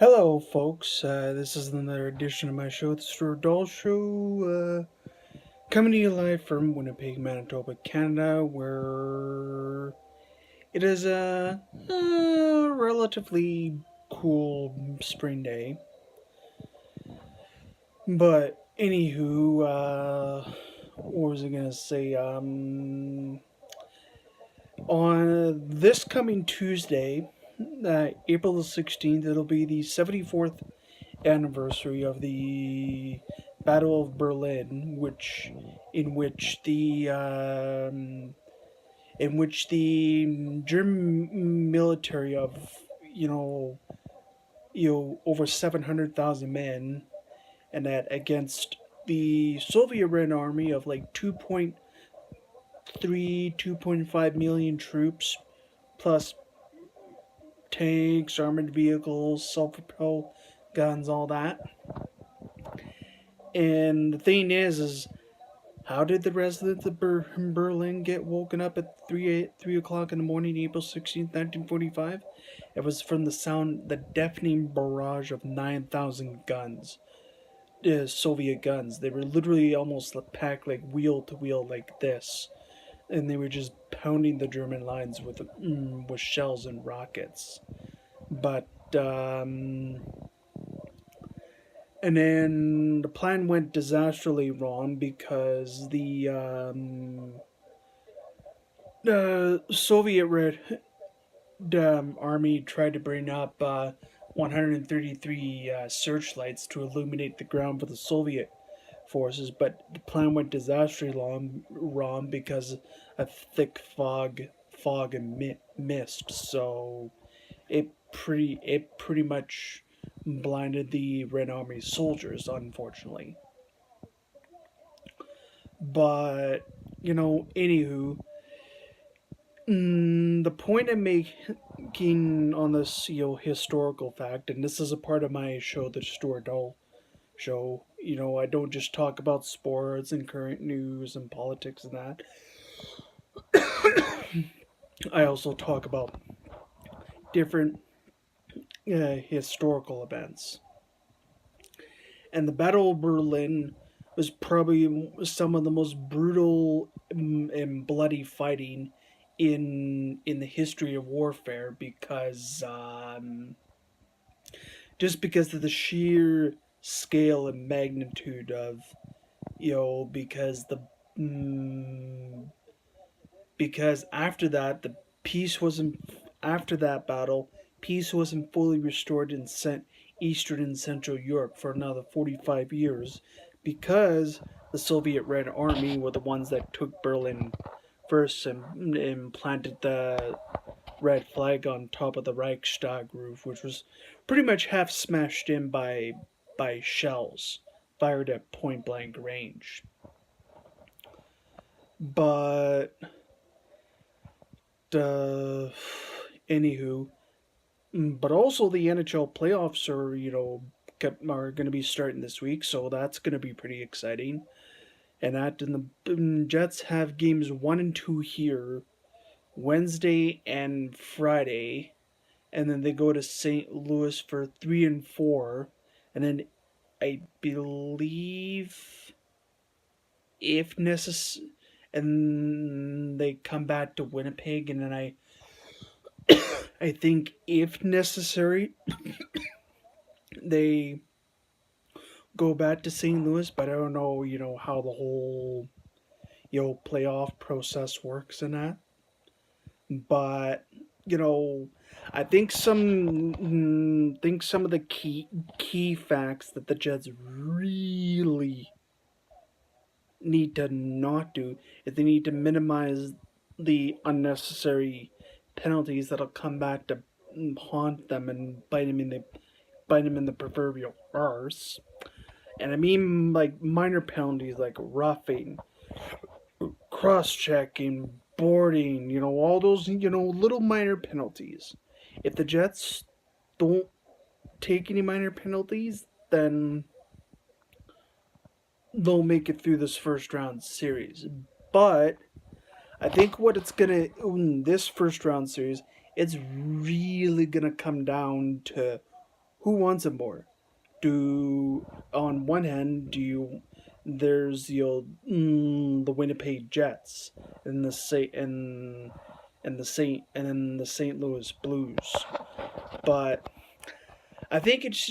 Hello, folks. This is another edition of my show, The Stuart Doll Show, coming to you live from Winnipeg, Manitoba, Canada, where it is a relatively cool spring day. But, anywho, what was I gonna say? On this coming Tuesday, April the 16th, it'll be the 74th anniversary of the Battle of Berlin, in which the German military of you know over 700,000 men, and that against the Soviet Red Army of like 2.5 million troops, plus tanks, armored vehicles, self-propelled guns, all that. And the thing is how did the residents of Berlin get woken up at 3 o'clock in the morning, April 16th, 1945? It was from the deafening barrage of 9,000 guns, Soviet guns. They were literally almost packed like wheel to wheel like this, and they were just pounding the German lines with shells and rockets. But and then the plan went disastrously wrong because the Soviet Red Army tried to bring up 133 searchlights to illuminate the ground for the Soviet forces, but the plan went disastrously wrong because of thick fog and mist. So it pretty much blinded the Red Army soldiers, unfortunately. But anywho, the point I'm making on this historical fact, and this is a part of my show, the Stuart Doll Show. I don't just talk about sports and current news and politics and that. I also talk about different historical events. And the Battle of Berlin was probably some of the most brutal and bloody fighting in the history of warfare, because just because of the sheer scale and magnitude of because the mm, because after that the peace wasn't after that battle peace wasn't fully restored in Eastern and Central Europe for another 45 years, because the Soviet Red Army were the ones that took Berlin first and planted the red flag on top of the Reichstag roof, which was pretty much half smashed in by shells fired at point blank range. But uh, anywho, but also the NHL playoffs are going to be starting this week, so that's going to be pretty exciting. And the Jets have games 1 and 2 here Wednesday and Friday, and then they go to St. Louis for 3 and 4, and then I believe, if necessary, and they come back to Winnipeg, and then I think if necessary they go back to St. Louis, but I don't know, how the whole playoff process works in that. But you know, I think some of the key facts that the Jets really need to not do is they need to minimize the unnecessary penalties that'll come back to haunt them and bite them in the proverbial arse. And I mean like minor penalties like roughing, cross checking, boarding, all those, little minor penalties. If the Jets don't take any minor penalties, then they'll make it through this first round series. But I think what it's gonna in this first round series, it's really gonna come down to who wants it more? Do on one hand, do you there's the Winnipeg Jets and the Saint and the St. Louis Blues, but I think it's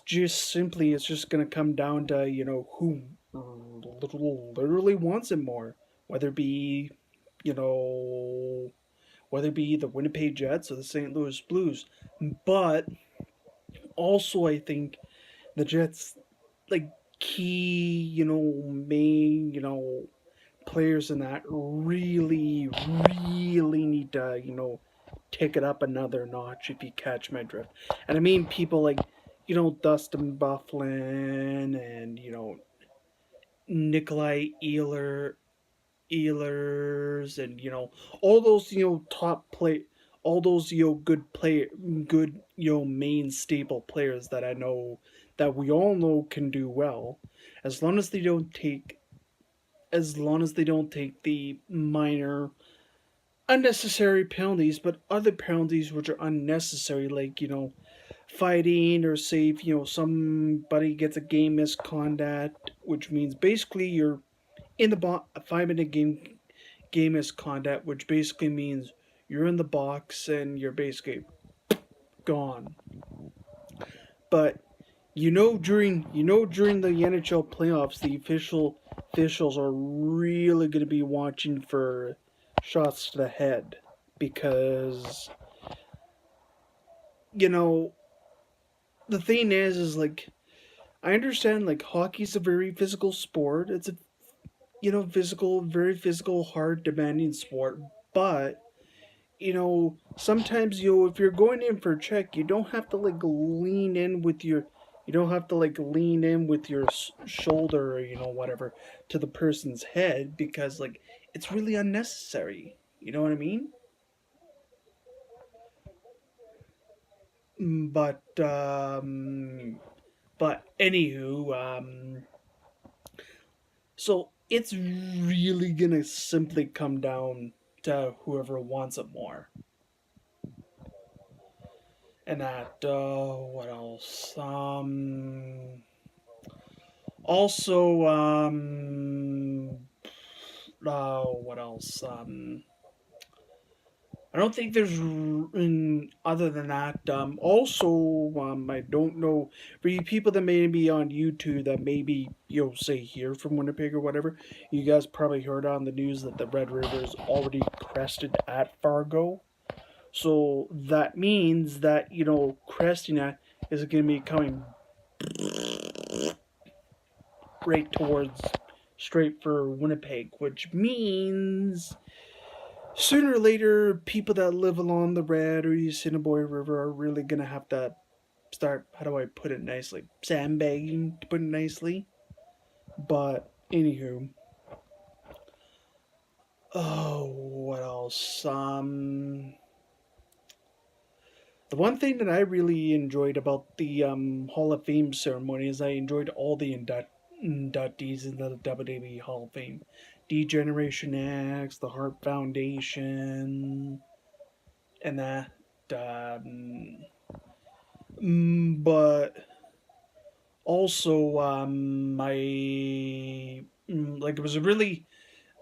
just simply it's just gonna come down to who literally wants it more, whether it be you know whether it be the Winnipeg Jets or the St. Louis Blues. But also, I think the Jets, like key, main, players in that really, really need to, take it up another notch if you catch my drift. And I mean people like, Dustin Bufflin and, Nikolai Ehlers and all those top play all those good main staple players that I know that we all know can do well as long as they don't take the minor unnecessary penalties, but other penalties which are unnecessary, like fighting, or say if somebody gets a game misconduct, which means basically you're in the 5 minute game misconduct, which basically means you're in the box and you're basically gone. But during the NHL playoffs, the officials are really going to be watching for shots to the head because you know the thing is like I understand like hockey's a very physical sport. It's a very physical, hard, demanding sport, but sometimes if you're going in for a check, you don't have to lean in with your shoulder, or whatever, to the person's head, because like it's really unnecessary. You know what I mean? Mm, but anywho, so it's really gonna simply come down to whoever wants it more. And that, what else? Also, what else? I don't think there's other than that. Also, I don't know for you people that may be on YouTube that maybe say here from Winnipeg or whatever. You guys probably heard on the news that the Red River is already crested at Fargo. So that means that cresting at is going to be coming right towards straight for Winnipeg, which means sooner or later, people that live along the Red or Assiniboine River are really gonna have to start. How do I put it nicely? Sandbagging, to put it nicely. But anywho, what else? The one thing that I really enjoyed about the Hall of Fame ceremony is I enjoyed all the inductees into the WWE Hall of Fame. D-Generation X, the Hart Foundation, and that. Um, but also, like it was a really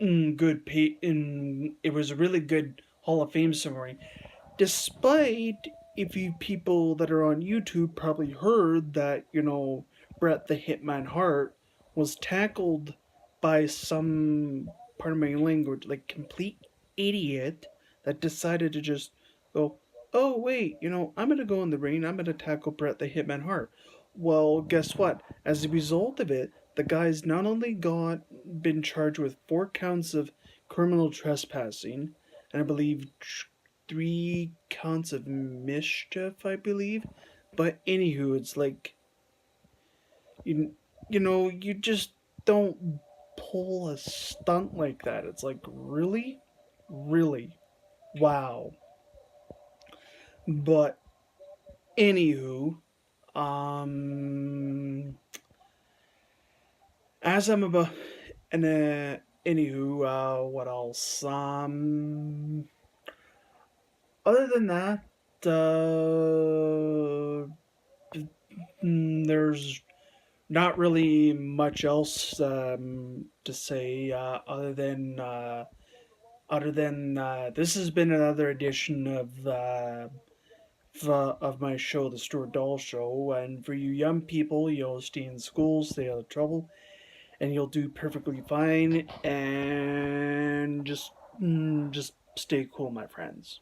it was a really good Hall of Fame ceremony. Despite, if you people that are on YouTube probably heard that Bret the Hitman Hart was tackled by some, pardon my language, like complete idiot that decided to just go, oh wait, I'm gonna go in the ring, I'm gonna tackle Bret the Hitman Hart. Well, guess what? As a result of it, the guy's not only got been charged with 4 counts of criminal trespassing, and I believe 3 counts of mischief, I believe. But anywho, it's like you you just don't pull a stunt like that. It's like really, really, wow. But anywho, um, as I'm about and anywho, what else? Other than that, there's not really much else to say other than this has been another edition of my show, the Stuart Doll Show. And for you young people, you'll stay in school, stay out of trouble, and you'll do perfectly fine. And just stay cool, my friends.